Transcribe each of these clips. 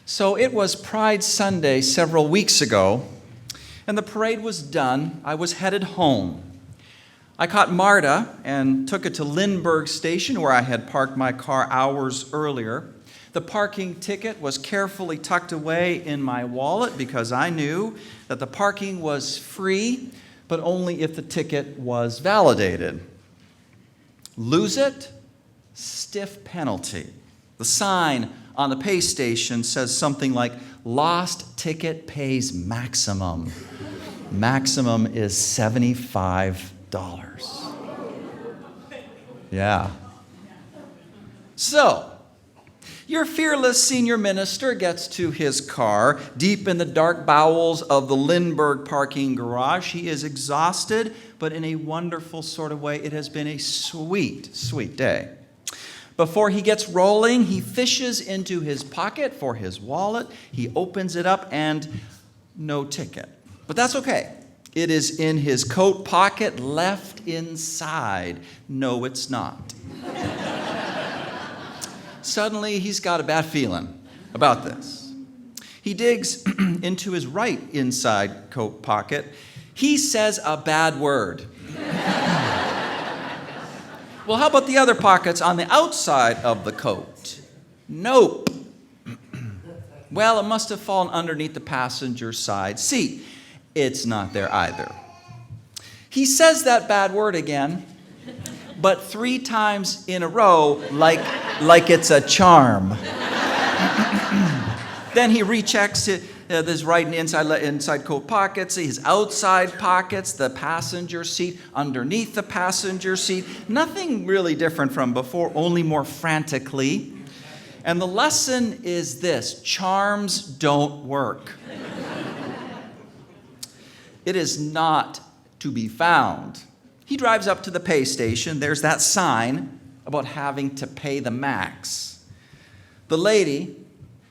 So it was Pride Sunday several weeks ago, and the parade was done. I was headed home. I caught Marta and took it to Lindbergh Station, where I had parked my car hours earlier. The parking ticket was carefully tucked away in my wallet because I knew that the parking was free, but only if the ticket was validated. Lose it? Stiff penalty. The sign on the pay station says something like, "Lost ticket pays maximum." Maximum is $75. Yeah. So, your fearless senior minister gets to his car deep in the dark bowels of the Lindbergh parking garage. He is exhausted, but in a wonderful sort of way. It has been a sweet, sweet day. Before he gets rolling, he fishes into his pocket for his wallet. He opens it up and no ticket. But that's okay. It is in his coat pocket, left inside. No, it's not. Suddenly, he's got a bad feeling about this. He digs into his right inside coat pocket. He says a bad word. Well, how about the other pockets on the outside of the coat? Nope. Well, it must have fallen underneath the passenger side seat. It's not there either. He says that bad word again, but 3 times in a row, like it's a charm. Then he rechecks his right and inside coat pockets, his outside pockets, the passenger seat, underneath the passenger seat. Nothing really different from before, only more frantically. And the lesson is this: charms don't work. It is not to be found. He drives up to the pay station. There's that sign about having to pay the max. The lady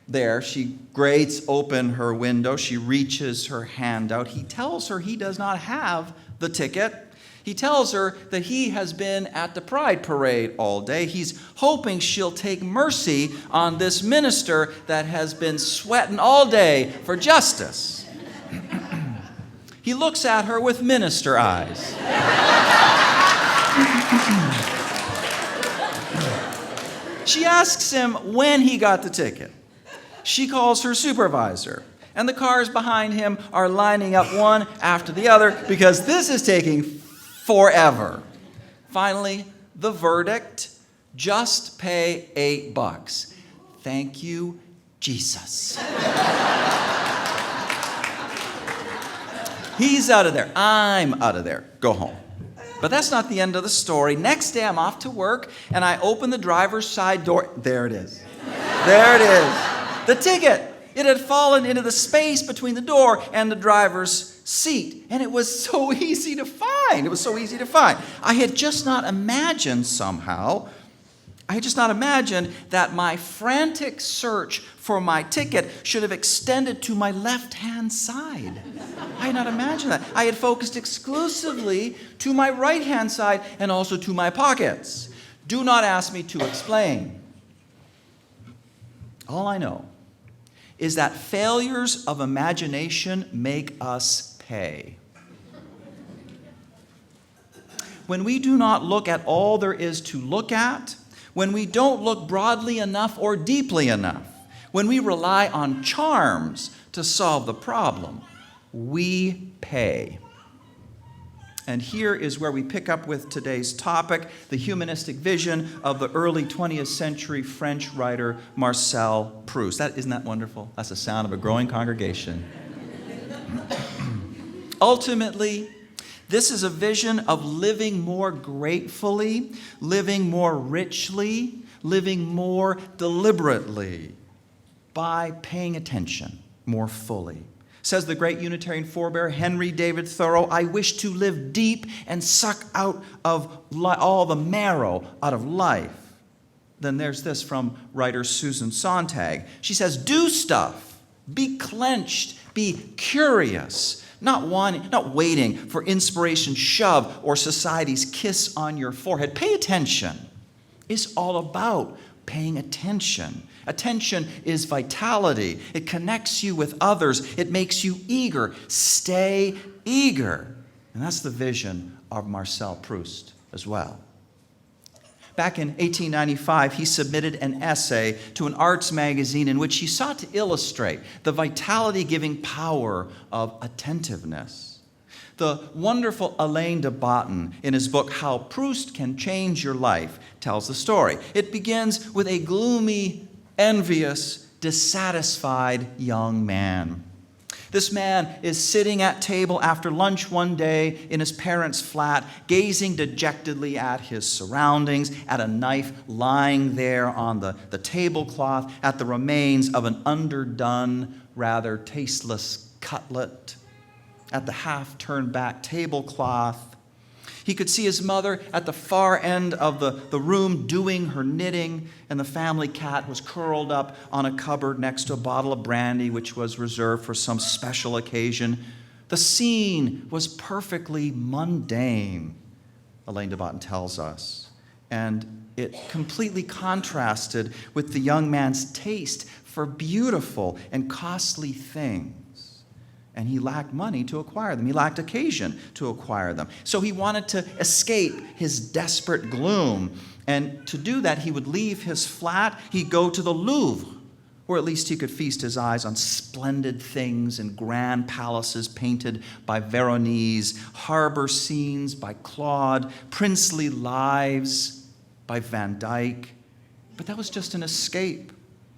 there, she grates open her window. She reaches her hand out. He tells her he does not have the ticket. He tells her that he has been at the Pride Parade all day. He's hoping she'll take mercy on this minister that has been sweating all day for justice. He looks at her with minister eyes. She asks him when he got the ticket. She calls her supervisor, and the cars behind him are lining up one after the other because this is taking forever. Finally, the verdict: just pay $8. Thank you, Jesus. He's out of there. I'm out of there. Go home. But that's not the end of the story. Next day, I'm off to work, and I open the driver's side door. There it is. There it is. The ticket. It had fallen into the space between the door and the driver's seat, and it was so easy to find. It was so easy to find. I had just not imagined that my frantic search for my ticket should have extended to my left-hand side. I had not imagined that. I had focused exclusively to my right-hand side and also to my pockets. Do not ask me to explain. All I know is that failures of imagination make us pay. When we do not look at all there is to look at, when we don't look broadly enough or deeply enough, when we rely on charms to solve the problem, we pay. And here is where we pick up with today's topic, the humanistic vision of the early 20th century French writer Marcel Proust. Isn't that wonderful? That's the sound of a growing congregation. Ultimately, this is a vision of living more gratefully, living more richly, living more deliberately by paying attention more fully. Says the great Unitarian forebear Henry David Thoreau, I wish to live deep and suck out of all the marrow out of life. Then there's this from writer Susan Sontag. She says, do stuff, be clenched, be curious, not waiting for inspiration shove or society's kiss on your forehead. Pay attention. It's all about paying attention. Attention is vitality. It connects you with others. It makes you eager. Stay eager. And that's the vision of Marcel Proust as well. Back in 1895, he submitted an essay to an arts magazine in which he sought to illustrate the vitality-giving power of attentiveness. The wonderful Alain de Botton, in his book How Proust Can Change Your Life, tells the story. It begins with a gloomy, envious, dissatisfied young man. This man is sitting at table after lunch one day in his parents' flat, gazing dejectedly at his surroundings, at a knife lying there on the tablecloth, at the remains of an underdone, rather tasteless cutlet, at the half-turned-back tablecloth. He could see his mother at the far end of the room doing her knitting, and the family cat was curled up on a cupboard next to a bottle of brandy, which was reserved for some special occasion. The scene was perfectly mundane, Alain de Botton tells us, and it completely contrasted with the young man's taste for beautiful and costly things. And he lacked money to acquire them. He lacked occasion to acquire them. So he wanted to escape his desperate gloom. And to do that, he would leave his flat. He'd go to the Louvre, where at least he could feast his eyes on splendid things in grand palaces painted by Veronese, harbor scenes by Claude, princely lives by Van Dyck. But that was just an escape.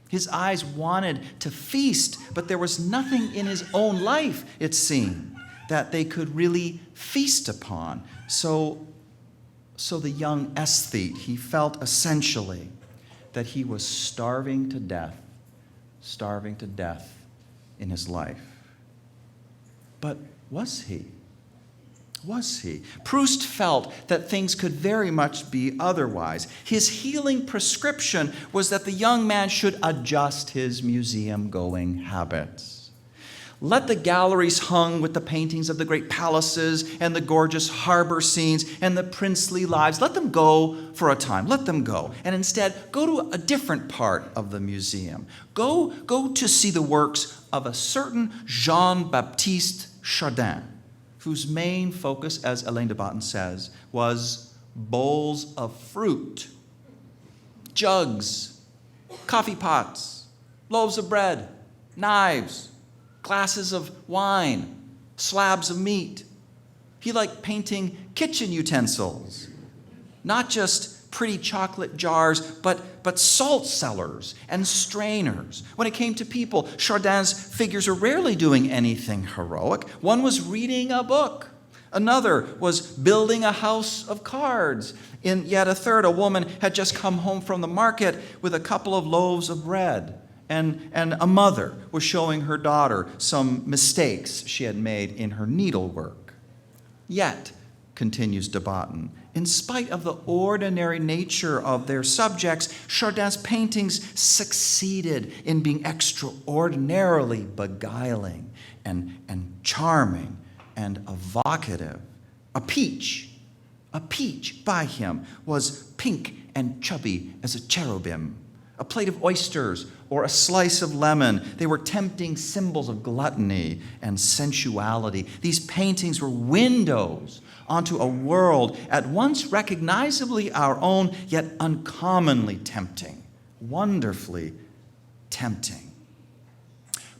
His eyes wanted to feast, but there was nothing in his own life, it seemed, that they could really feast upon. So the young aesthete, he felt essentially that he was starving to death in his life. But was he? Was he? Proust felt that things could very much be otherwise. His healing prescription was that the young man should adjust his museum-going habits. Let the galleries hung with the paintings of the great palaces and the gorgeous harbor scenes and the princely lives, let them go for a time. Let them go. And instead, go to a different part of the museum. Go to see the works of a certain Jean-Baptiste Chardin, whose main focus, as Alain de Botton says, was bowls of fruit, jugs, coffee pots, loaves of bread, knives, glasses of wine, slabs of meat. He liked painting kitchen utensils, not just pretty chocolate jars, but salt cellars and strainers. When it came to people, Chardin's figures were rarely doing anything heroic. One was reading a book. Another was building a house of cards. In yet a third, a woman had just come home from the market with a couple of loaves of bread. And a mother was showing her daughter some mistakes she had made in her needlework. Yet, continues de Botton, in spite of the ordinary nature of their subjects, Chardin's paintings succeeded in being extraordinarily beguiling and charming and evocative. A peach by him was pink and chubby as a cherubim. A plate of oysters or a slice of lemon, they were tempting symbols of gluttony and sensuality. These paintings were windows onto a world at once recognizably our own, yet uncommonly tempting, wonderfully tempting.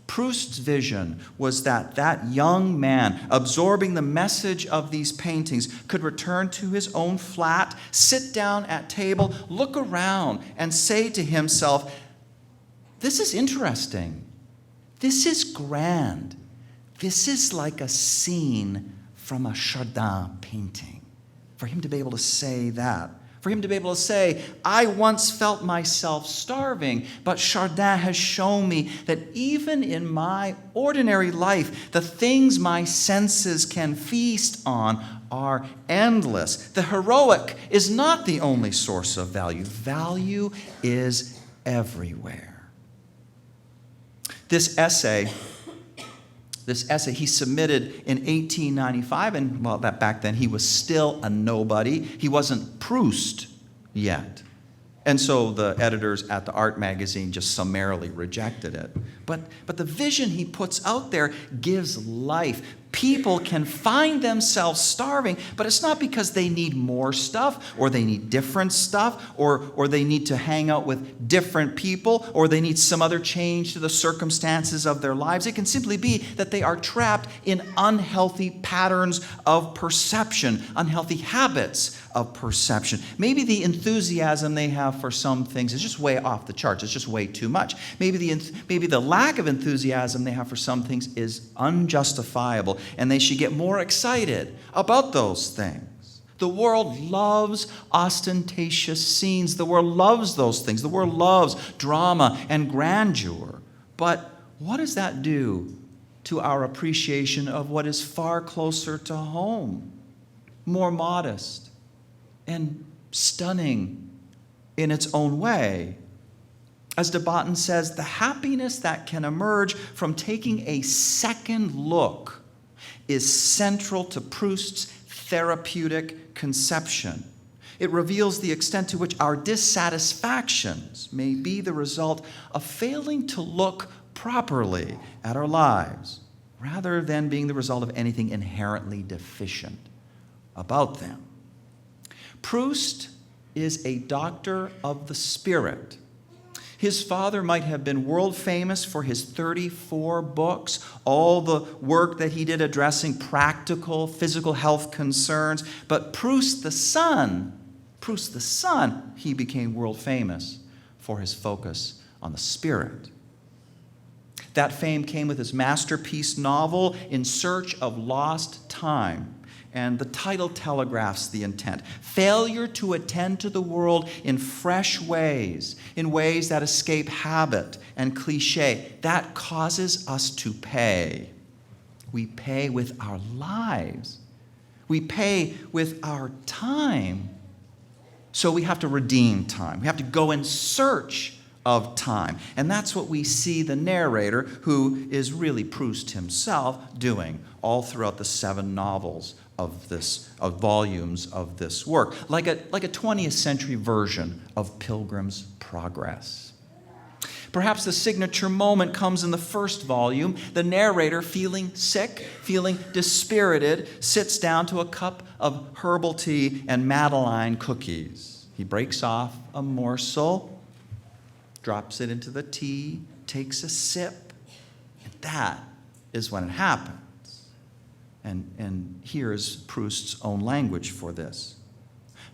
Proust's vision was that young man, absorbing the message of these paintings, could return to his own flat, sit down at table, look around, and say to himself, "This is interesting. This is grand. This is like a scene from a Chardin painting." For him to be able to say that, for him to be able to say, "I once felt myself starving, but Chardin has shown me that even in my ordinary life, the things my senses can feast on are endless. The heroic is not the only source of value. Value is everywhere." This essay he submitted in 1895, and back then he was still a nobody. He wasn't Proust yet. And so the editors at the art magazine just summarily rejected it. But the vision he puts out there gives life. People can find themselves starving, but it's not because they need more stuff, or they need different stuff, or they need to hang out with different people, or they need some other change to the circumstances of their lives. It can simply be that they are trapped in unhealthy patterns of perception, unhealthy habits of perception. Maybe the enthusiasm they have for some things is just way off the charts. It's just way too much. Maybe the lack of enthusiasm they have for some things is unjustifiable, and they should get more excited about those things. The world loves ostentatious scenes. The world loves those things. The world loves drama and grandeur. But what does that do to our appreciation of what is far closer to home, more modest and stunning in its own way? As de Botton says, the happiness that can emerge from taking a second look is central to Proust's therapeutic conception. It reveals the extent to which our dissatisfactions may be the result of failing to look properly at our lives, rather than being the result of anything inherently deficient about them. Proust is a doctor of the spirit. His father might have been world famous for his 34 books, all the work that he did addressing practical physical health concerns. But Proust the son, he became world famous for his focus on the spirit. That fame came with his masterpiece novel, In Search of Lost Time. And the title telegraphs the intent. Failure to attend to the world in fresh ways, in ways that escape habit and cliche, that causes us to pay. We pay with our lives. We pay with our time. So we have to redeem time. We have to go in search of time. And that's what we see the narrator, who is really Proust himself, doing all throughout the 7 novels of volumes of this work, like a 20th century version of Pilgrim's Progress. Perhaps the signature moment comes in the first volume. The narrator, feeling sick, feeling dispirited, sits down to a cup of herbal tea and Madeleine cookies. He breaks off a morsel, drops it into the tea, takes a sip, and that is when it happens. And here is Proust's own language for this.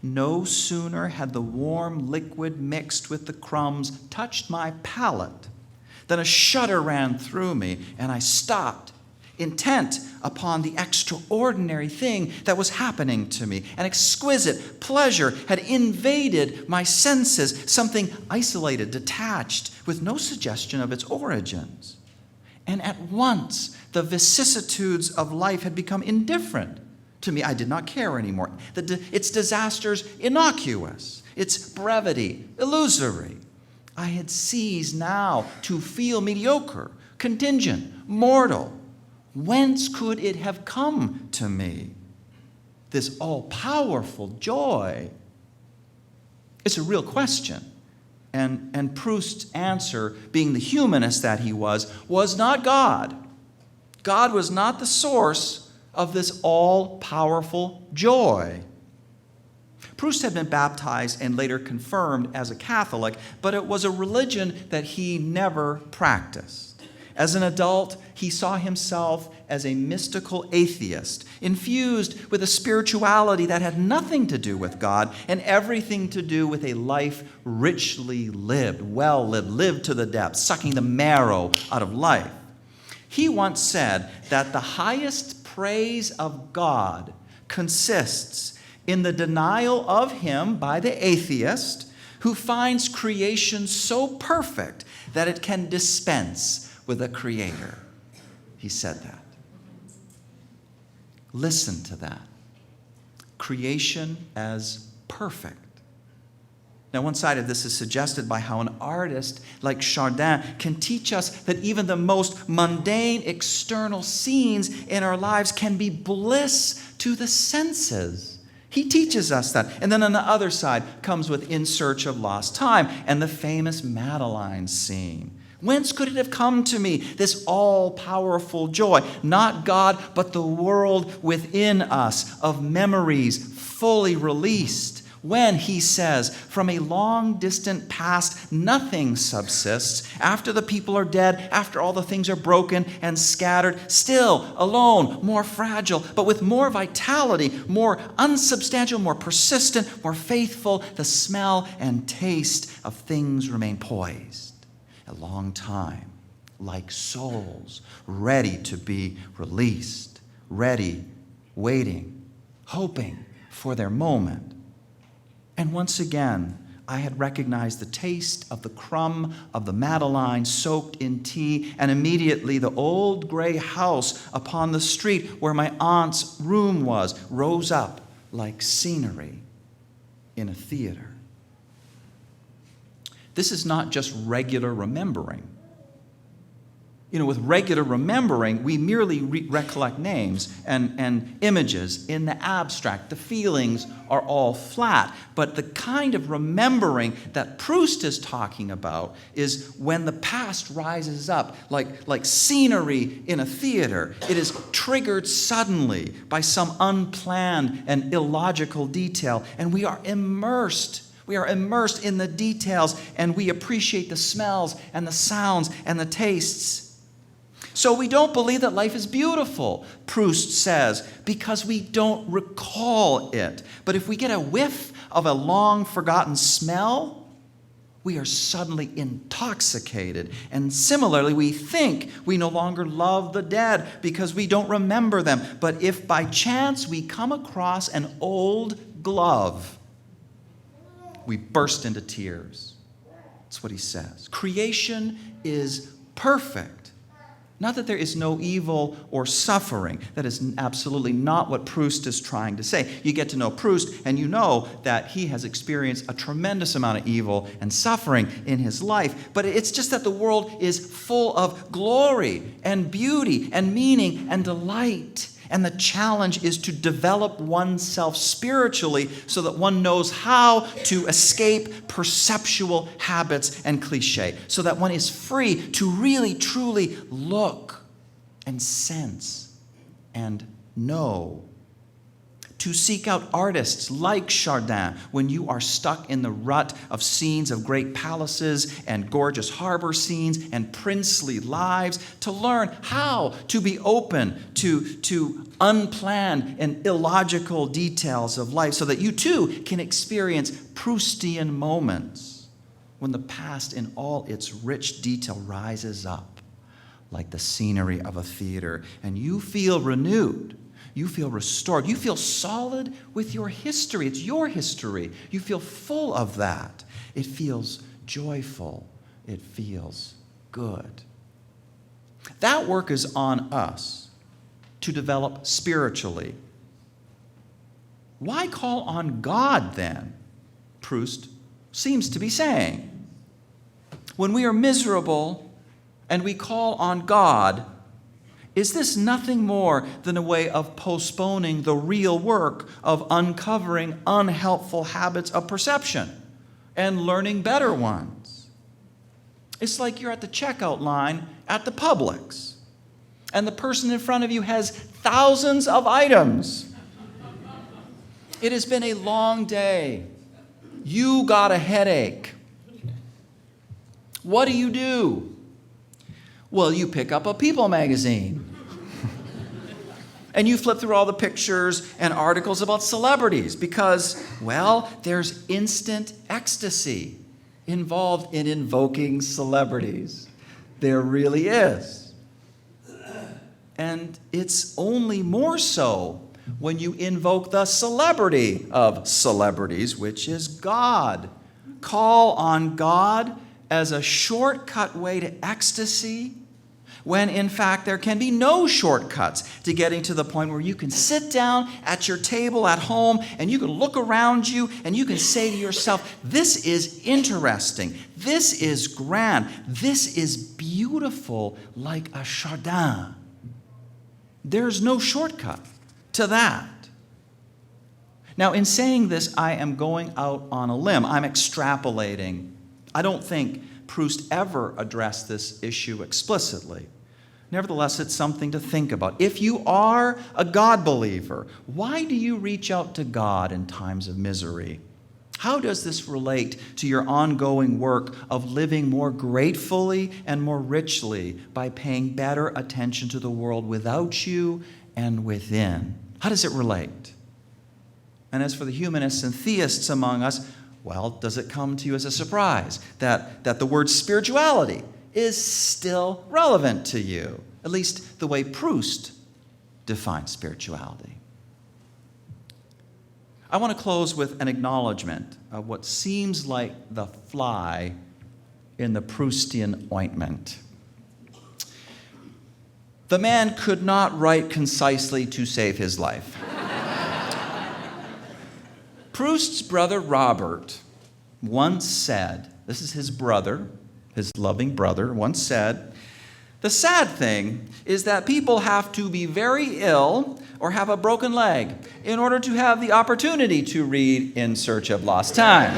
No sooner had the warm liquid mixed with the crumbs touched my palate than a shudder ran through me, and I stopped, intent upon the extraordinary thing that was happening to me. An exquisite pleasure had invaded my senses, something isolated, detached, with no suggestion of its origins. And at once, the vicissitudes of life had become indifferent to me. I did not care anymore. Its disasters innocuous, its brevity illusory. I had ceased now to feel mediocre, contingent, mortal. Whence could it have come to me? This all-powerful joy. It's a real question. And Proust's answer, being the humanist that he was not God. God was not the source of this all-powerful joy. Proust had been baptized and later confirmed as a Catholic, but it was a religion that he never practiced. As an adult, he saw himself as a mystical atheist, infused with a spirituality that had nothing to do with God and everything to do with a life richly lived, well lived, lived to the depths, sucking the marrow out of life. He once said that the highest praise of God consists in the denial of him by the atheist who finds creation so perfect that it can dispense with a creator. He said that. Listen to that. Creation as perfect. Now, one side of this is suggested by how an artist like Chardin can teach us that even the most mundane external scenes in our lives can be bliss to the senses He teaches us that. And then on the other side comes with In Search of Lost Time and the famous Madeline scene. Whence could it have come to me, this all-powerful joy? Not God, but the world within us of memories fully released. When, he says, from a long distant past, nothing subsists. After the people are dead, after all the things are broken and scattered, still, alone, more fragile, but with more vitality, more unsubstantial, more persistent, more faithful, the smell and taste of things remain poised. A long time, like souls ready to be released, ready, waiting, hoping for their moment. And once again, I had recognized the taste of the crumb of the Madeline soaked in tea, and immediately the old gray house upon the street where my aunt's room was rose up like scenery in a theater. This is not just regular remembering. With regular remembering, we merely recollect names and images in the abstract. The feelings are all flat. But the kind of remembering that Proust is talking about is when the past rises up, like scenery in a theater. It is triggered suddenly by some unplanned and illogical detail, and we are immersed. We are immersed in the details, and we appreciate the smells and the sounds and the tastes. So we don't believe that life is beautiful, Proust says, because we don't recall it. But if we get a whiff of a long-forgotten smell, we are suddenly intoxicated. And similarly, we think we no longer love the dead because we don't remember them. But if by chance we come across an old glove, we burst into tears. That's what he says. Creation is perfect. Not that there is no evil or suffering. That is absolutely not what Proust is trying to say. You get to know Proust, and you know that he has experienced a tremendous amount of evil and suffering in his life. But it's just that the world is full of glory and beauty and meaning and delight. And the challenge is to develop oneself spiritually so that one knows how to escape perceptual habits and cliche, so that one is free to really, truly look and sense and know. To seek out artists like Chardin when you are stuck in the rut of scenes of great palaces and gorgeous harbor scenes and princely lives, to learn how to be open to unplanned and illogical details of life so that you too can experience Proustian moments when the past in all its rich detail rises up like the scenery of a theater, and you feel renewed. You feel restored. You feel solid with your history. It's your history. You feel full of that. It feels joyful. It feels good. That work is on us to develop spiritually. Why call on God then? Proust seems to be saying. When we are miserable and we call on God, is this nothing more than a way of postponing the real work of uncovering unhelpful habits of perception and learning better ones? It's like you're at the checkout line at the Publix, and the person in front of you has thousands of items. It has been a long day. You got a headache. What do? Well, you pick up a People magazine. And you flip through all the pictures and articles about celebrities because, well, there's instant ecstasy involved in invoking celebrities. There really is. And it's only more so when you invoke the celebrity of celebrities, which is God. Call on God as a shortcut way to ecstasy, when in fact there can be no shortcuts to getting to the point where you can sit down at your table at home and you can look around you and you can say to yourself, this is interesting, this is grand, this is beautiful, like a Chardin. There's no shortcut to that. Now, in saying this, I am going out on a limb. I'm extrapolating. I don't think Proust ever addressed this issue explicitly. Nevertheless, it's something to think about. If you are a God believer, why do you reach out to God in times of misery? How does this relate to your ongoing work of living more gratefully and more richly by paying better attention to the world without you and within? How does it relate? And as for the humanists and theists among us, well, does it come to you as a surprise that the word spirituality is still relevant to you, at least the way Proust defines spirituality? I want to close with an acknowledgement of what seems like the fly in the Proustian ointment. The man could not write concisely to save his life. Proust's brother Robert once said, this is his brother, his loving brother, once said, "The sad thing is that people have to be very ill or have a broken leg in order to have the opportunity to read In Search of Lost Time."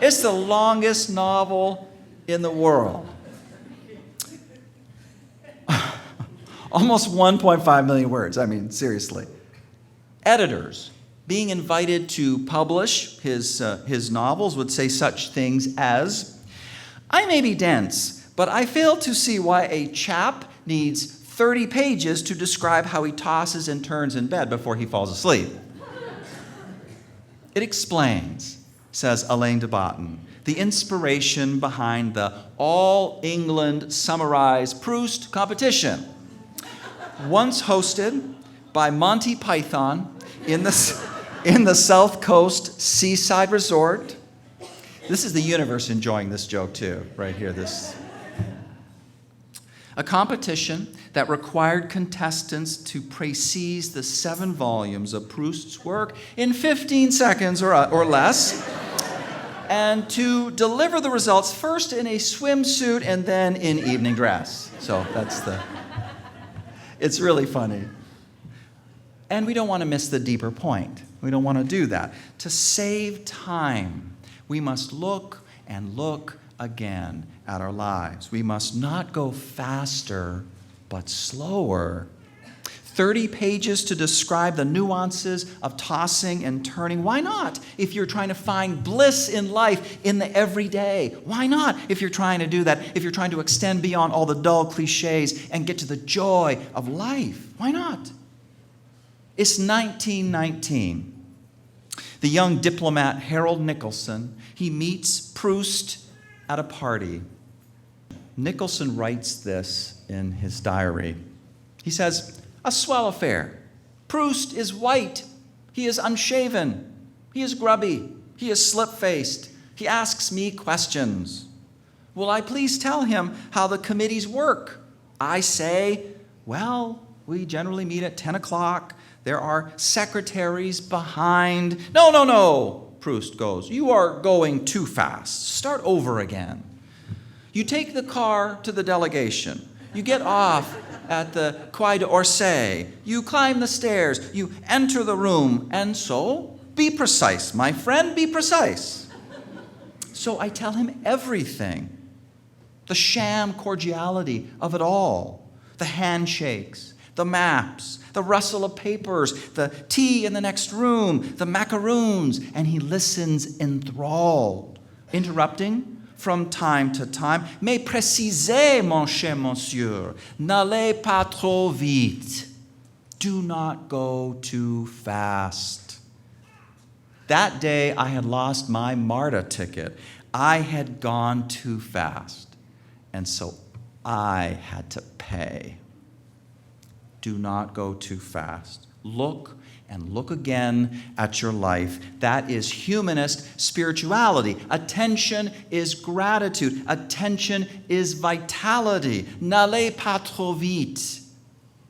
It's the longest novel in the world. Almost 1.5 million words. I mean, seriously. Editors being invited to publish his novels would say such things as, "I may be dense, but I fail to see why a chap needs 30 pages to describe how he tosses and turns in bed before he falls asleep." It explains, says Alain de Botton, the inspiration behind the All England Summarized Proust competition, once hosted by Monty Python in the South Coast seaside resort. This is the universe enjoying this joke too, right here. A competition that required contestants to précise the 7 volumes of Proust's work in 15 seconds or less, and to deliver the results first in a swimsuit and then in evening dress. So it's really funny. And we don't want to miss the deeper point. We don't want to do that. To save time, we must look and look again at our lives. We must not go faster, but slower. 30 pages to describe the nuances of tossing and turning. Why not? If you're trying to find bliss in life in the everyday. Why not? If you're trying to do that, if you're trying to extend beyond all the dull cliches and get to the joy of life. Why not? It's 1919. The young diplomat Harold Nicholson, he meets Proust at a party. Nicholson writes this in his diary. He says, "A swell affair. Proust is white. He is unshaven. He is grubby. He is slip-faced. He asks me questions. Will I please tell him how the committees work? I say, well, we generally meet at 10 o'clock. There are secretaries behind." No, Proust goes. "You are going too fast. Start over again. You take the car to the delegation. You get off at the Quai d'Orsay. You climb the stairs. You enter the room. And so, be precise, my friend, be precise." So I tell him everything. The sham cordiality of it all. The handshakes, the maps, the rustle of papers, the tea in the next room, the macaroons, and he listens enthralled, interrupting from time to time. "Mais précisez, mon cher monsieur, n'allez pas trop vite." Do not go too fast. That day I had lost my MARTA ticket. I had gone too fast, and so I had to pay. Do not go too fast. Look and look again at your life. That is humanist spirituality. Attention is gratitude. Attention is vitality. N'allez pas trop vite.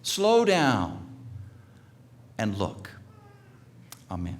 Slow down and look. Amen.